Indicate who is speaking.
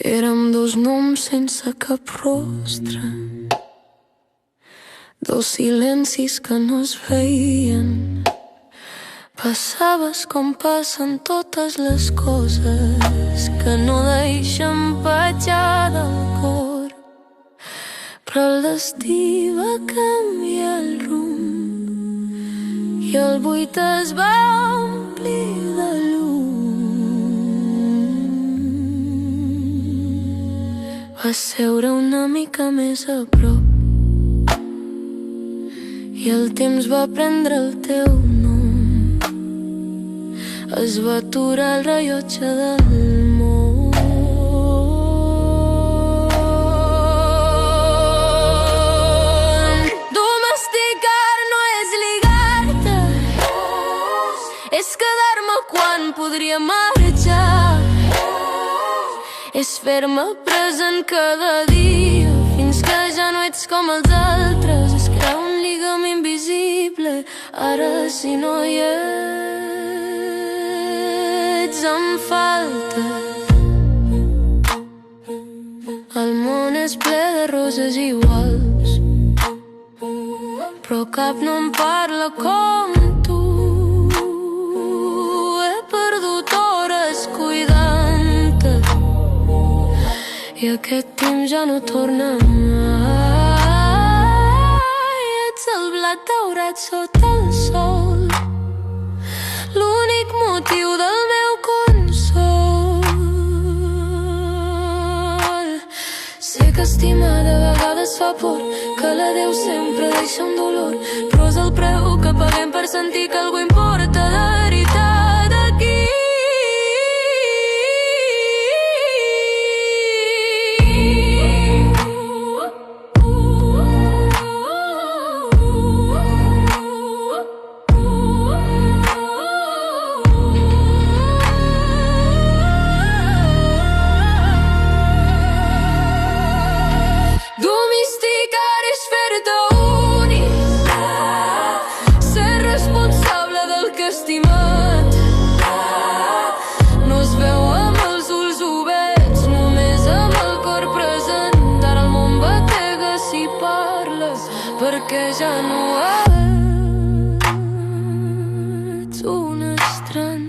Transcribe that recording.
Speaker 1: Érem dos noms sense cap rostre, dos silencis que no es veien. Passaves com passen totes les coses que no deixen petjada al cor. Però el destí va canviar el rumb i el buit es va omplir de llum. Vas seure una mica més a prop i el temps va prendre el teu nom. Es va aturar el rellotge del món. Domesticar no és ligar-te, és quedar-me quan podria marxar, és fer-me present cada dia fins que ja no ets com els altres. Es crea un lligam invisible ara si no hi ets. Em faltes. El món és ple de roses iguals, però cap no em parla com tu. He perdut hores cuidant-te i aquest temps ja no torna mai. Ets el blat daurat sota el sol, l'únic motiu del meu consol. Sé que estimar de vegades fa por, que l'adeu sempre deixa un dolor, però és el preu que paguem per sentir que algú importa de veritat aquí. Perquè ja no ets un estrany.